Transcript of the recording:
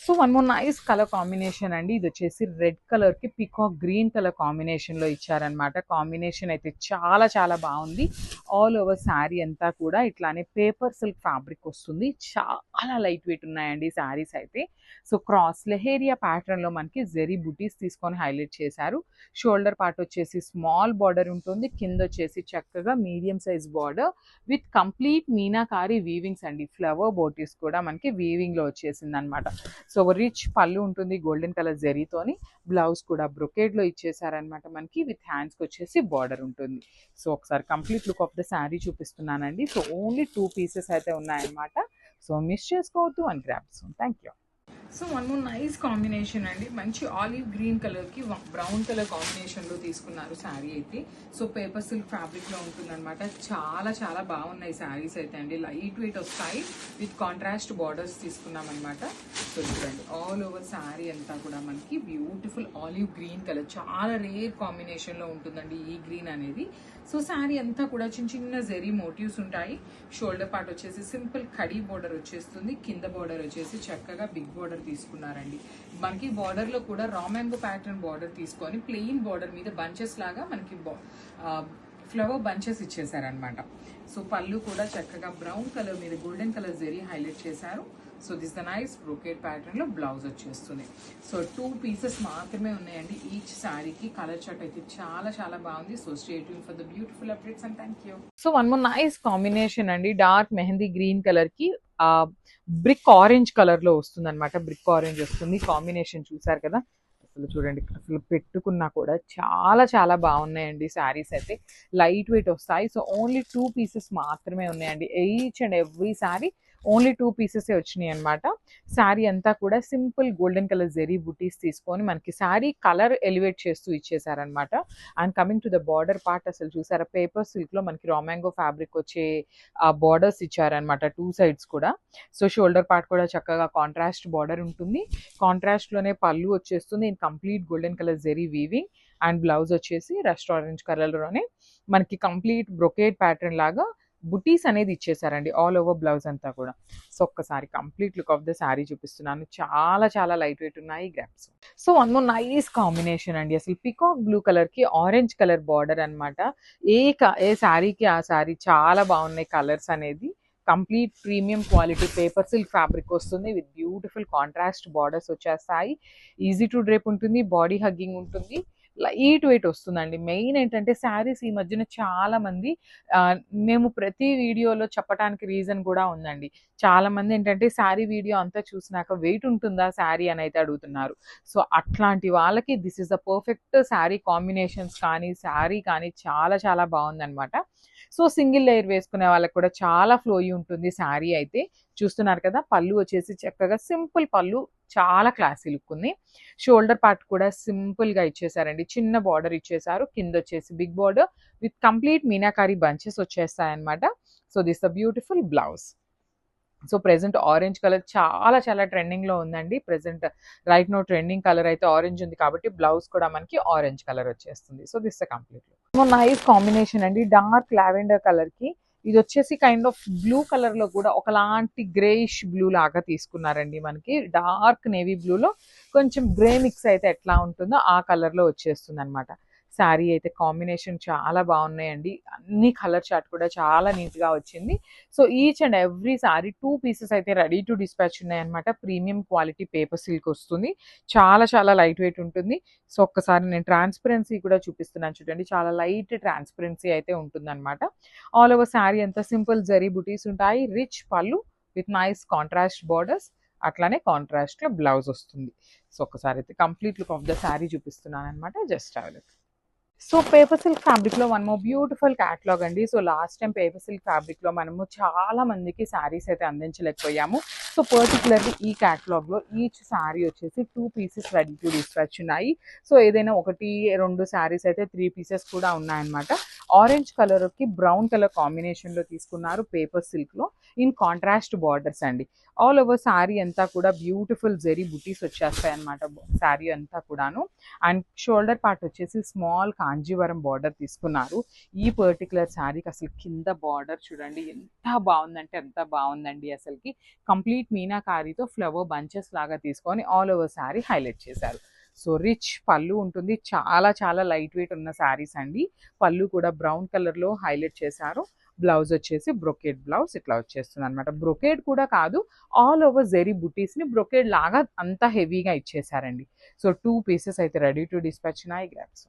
So one more nice colour combination అండి. ఇది వచ్చేసి రెడ్ కలర్ కి పికాక్ గ్రీన్ కలర్ కాంబినేషన్ లో ఇచ్చారనమాట. కాంబినేషన్ అయితే చాలా చాలా బాగుంది. ఆల్ ఓవర్ శారీ అంతా కూడా ఇట్లానే పేపర్ సిల్క్ ఫ్యాబ్రిక్ వస్తుంది. చాలా లైట్ వెయిట్ ఉన్నాయండి శారీస్ అయితే. సో క్రాస్ లెహేరియా ప్యాటర్న్ లో మనకి జెరీ బుటీస్ తీసుకొని హైలైట్ చేశారు. షోల్డర్ పార్ట్ వచ్చేసి స్మాల్ బార్డర్ ఉంటుంది. కింద వచ్చేసి చక్కగా medium size border with complete meenakari weavings అండి. ఫ్లవర్ బోటీస్ కూడా మనకి వీవింగ్ లో వచ్చేసింది అనమాట. సో రిచ్ పళ్ళు ఉంటుంది గోల్డెన్ కలర్ జరీతోని. బ్లౌజ్ కూడా బ్రొకేడ్ లో ఇచ్చేసారనమాట మనకి. విత్ హ్యాండ్స్కి వచ్చేసి బార్డర్ ఉంటుంది. సో ఒకసారి complete look of the sari చూపిస్తున్నానండి. సో ఓన్లీ 2 పీసెస్ అయితే ఉన్నాయన్నమాట. సో మిస్ చేసుకోవద్దు and grab soon. Thank you. So one more nice combination అండి. మంచి ఆలివ్ గ్రీన్ కలర్ కి బ్రౌన్ కలర్ కాంబినేషన్ లో తీసుకున్నారు శారీ అయితే. సో పేపర్ సిల్క్ ఫ్యాబ్రిక్ లో ఉంటుంది అనమాట. చాలా చాలా బాగున్నాయి శారీస్ అయితే అండి. లైట్ వెయిట్ వస్తాయి. విత్ కాంట్రాస్ట్ బార్డర్స్ తీసుకున్నాం అనమాట. సో చూడండి ఆల్ ఓవర్ శారీ అంతా కూడా మనకి బ్యూటిఫుల్ ఆలివ్ గ్రీన్ కలర్. చాలా రేర్ కాంబినేషన్ లో ఉంటుందండి ఈ గ్రీన్ అనేది. సో శారీ అంతా కూడా చిన్న చిన్న జెరీ మోటివ్స్ ఉంటాయి. షోల్డర్ పార్ట్ వచ్చేసి సింపుల్ కడీ బోర్డర్ వచ్చేస్తుంది. కింద బోర్డర్ వచ్చేసి చక్కగా బిగ్ బోర్డర్ తీసుకున్నారండి. మనకి బార్డర్ లో కూడా రా మ్యాంగో ప్యాటర్న్ బార్డర్ తీసుకొని ప్లెయిన్ బార్డర్ మీద బంచెస్ లాగా మనకి ఫ్లవర్ బంచెస్ ఇచ్చేసారనమాట. సో పళ్ళు కూడా చక్కగా బ్రౌన్ కలర్ మీద గోల్డెన్ కలర్ జెరీ హైలైట్ చేశారు. So this the nice brocade pattern లో బ్లౌజ్ వచ్చేస్తుంది. సో 2 పీసెస్ మాత్రమే ఉన్నాయండి ఈచ్ శారీకి. కలర్ చార్ట్ అయితే చాలా చాలా బాగుంది. So stay tune for the beautiful updates and thank you. So one more nice combination అండి. డార్క్ మెహందీ గ్రీన్ కలర్ కి బ్రిక్ ఆరెంజ్ కలర్ లో వస్తుంది అనమాట. బ్రిక్ ఆరెంజ్ వస్తుంది. కాంబినేషన్ చూసారు కదా. అసలు చూడండి, అసలు పెట్టుకున్నా కూడా చాలా చాలా బాగున్నాయండి శారీస్ అయితే. లైట్ వెయిట్ వస్తాయి. సో ఓన్లీ 2 పీసెస్ మాత్రమే ఉన్నాయండి. Each and every sari only 2 pieces వచ్చినాయి అనమాట. శారీ అంతా కూడా సింపుల్ గోల్డెన్ కలర్ జెరీ బుటీస్ తీసుకొని మనకి శారీ కలర్ ఎలివేట్ చేస్తూ ఇచ్చేసారనమాట. And coming to the border part, అసలు చూసారా పేపర్ సిల్క్ లో మనకి రా మ్యాంగో ఫ్యాబ్రిక్ వచ్చే బార్డర్స్ ఇచ్చారనమాట 2 సైడ్స్ కూడా. సో షోల్డర్ పార్ట్ కూడా చక్కగా కాంట్రాస్ట్ బార్డర్ ఉంటుంది. కాంట్రాస్ట్ లోనే పళ్ళు వచ్చేస్తుంది in complete golden colour zari weaving. And blouse వచ్చేసి రస్ట్ ఆరెంజ్ కలర్ లోనే మనకి కంప్లీట్ బ్రొకేడ్ ప్యాటర్న్ లాగా బుటీస్ అనేది ఇచ్చేసారండి ఆల్ ఓవర్ బ్లౌజ్ అంతా కూడా. సో ఒక్కసారి complete look of the sari చూపిస్తున్నాను. చాలా చాలా లైట్ వెయిట్ ఉన్నాయి grasp. So one more nice combination అండి. అసలు పికాక్ బ్లూ కలర్ కి ఆరెంజ్ కలర్ బార్డర్ అనమాట. ఏ శారీకి ఆ శారీ చాలా బాగున్నాయి కలర్స్ అనేది. Complete premium quality paper silk fabric వస్తుంది. విత్ బ్యూటిఫుల్ కాంట్రాస్ట్ బార్డర్స్ వచ్చేస్తాయి. ఈజీ టు డ్రేప్ ఉంటుంది. బాడీ హగ్గింగ్ ఉంటుంది. లైట్ వెయిట్ వస్తుందండి. మెయిన్ ఏంటంటే శారీస్ ఈ మధ్యన చాలా మంది మేము ప్రతి వీడియోలో చెప్పడానికి రీజన్ కూడా ఉందండి. చాలా మంది ఏంటంటే శారీ వీడియో అంతా చూసినాక వెయిట్ ఉంటుందా శారీ అని అయితే అడుగుతున్నారు. సో అట్లాంటి వాళ్ళకి this is the perfect sari combinations కానీ శారీ కానీ చాలా చాలా బాగుందనమాట. సో సింగిల్ లేయర్ వేసుకునే వాళ్ళకి కూడా చాలా ఫ్లోయి ఉంటుంది శారీ అయితే. చూస్తున్నారు కదా, పళ్ళు వచ్చేసి చక్కగా సింపుల్ పళ్ళు, చాలా క్లాసీ లుక్ ఉంది. షోల్డర్ పార్ట్ కూడా సింపుల్ గా ఇచ్చేసారండి. చిన్న బార్డర్ ఇచ్చేసారు. కింద వచ్చేసి big border with complete meenakari bunches వచ్చేస్తాయన్నమాట. So this the beautiful blouse. So present orange colour చాలా చాలా ట్రెండింగ్ లో ఉందండి. Present right now trending colour అయితే ఆరెంజ్ ఉంది కాబట్టి బ్లౌజ్ కూడా మనకి ఆరెంజ్ కలర్ వచ్చేస్తుంది. So this complete nice combination అండి. డార్క్ లావెండర్ కలర్ కి ఇది వచ్చేసి కైండ్ ఆఫ్ బ్లూ కలర్ లో కూడా ఒకలాంటి గ్రేయిష్ బ్లూ లాగా తీసుకున్నారండి. మనకి డార్క్ నేవీ బ్లూ లో కొంచెం గ్రే మిక్స్ అయితే ఎట్లా ఉంటుందో ఆ కలర్ లో వచ్చేస్తుంది అనమాట. శారీ అయితే కాంబినేషన్ చాలా బాగున్నాయండి. అన్ని కలర్ చార్ట్ కూడా చాలా నీట్ గా వచ్చింది. So each and every sari 2 pieces అయితే రెడీ టు డిస్పాచ్ ఉన్నాయన్నమాట. ప్రీమియం క్వాలిటీ పేపర్ సిల్క్ వస్తుంది. చాలా చాలా లైట్ వెయిట్ ఉంటుంది. సో ఒక్కసారి నేను ట్రాన్స్పరెన్సీ కూడా చూపిస్తున్నాను చూడండి. చాలా లైట్ ట్రాన్స్పరెన్సీ అయితే ఉంటుంది అనమాట. ఆల్ ఓవర్ శారీ అంతా సింపుల్ జరీ బుటీస్ ఉంటాయి. రిచ్ పళ్ళు విత్ నైస్ కాంట్రాస్ట్ బార్డర్స్. అట్లానే కాంట్రాస్ట్ లో బ్లౌజ్ వస్తుంది. సో ఒక్కసారి అయితే complete look of the sari చూపిస్తున్నాను అనమాట. Just have a look. So paper silk fabric లో మనము బ్యూటిఫుల్ క్యాటలాగ్ అండి. So last time paper silk fabric లో మనము చాలా మందికి శారీస్ అయితే అందించలేకపోయాము. సో పర్టికులర్లీ ఈ క్యాటలాగ్ లో ఈచ్ శారీ వచ్చేసి 2 పీసెస్ రెడీ టు డిస్పాచ్ ఉన్నాయి. సో ఏదైనా 1-2 శారీస్ అయితే 3 పీసెస్ కూడా ఉన్నాయన్నమాట. ఆరెంజ్ కలర్ కి బ్రౌన్ కలర్ కాంబినేషన్ లో తీసుకున్నారు పేపర్ సిల్క్ లో ఇన్ కాంట్రాస్ట్ బార్డర్స్ అండి. ఆల్ ఓవర్ శారీ అంతా కూడా బ్యూటిఫుల్ జెరీ బుటీస్ వచ్చేస్తాయి అనమాట శారీ అంతా కూడాను. అండ్ షోల్డర్ పార్ట్ వచ్చేసి స్మాల్ కాంజీవరం బార్డర్ తీసుకున్నారు. ఈ పర్టికులర్ శారీకి అసలు కింద బార్డర్ చూడండి ఎంత బాగుందంటే ఎంత బాగుందండి. అసలుకి కంప్లీట్ యూనిక్ మీనాకారితో ఫ్లవర్ బంచెస్ లాగా తీసుకొని ఆల్ ఓవర్ శారీ హైలైట్ చేశారు. సో రిచ్ పళ్ళు ఉంటుంది. చాలా చాలా లైట్ వెయిట్ ఉన్న శారీస్ అండి. పళ్ళు కూడా బ్రౌన్ కలర్లో హైలైట్ చేశారు. బ్లౌజ్ వచ్చేసి బ్రొకేడ్ బ్లౌజ్ ఇట్లా వచ్చేస్తుంది అనమాట. బ్రొకేడ్ కూడా కాదు, ఆల్ ఓవర్ జెరీ బుటీస్ని బ్రొకేడ్ లాగా అంత హెవీగా ఇచ్చేసారండి. సో 2 పీసెస్ అయితే రెడీ టు డిస్పాచ్. నై గ్రాబ్స్.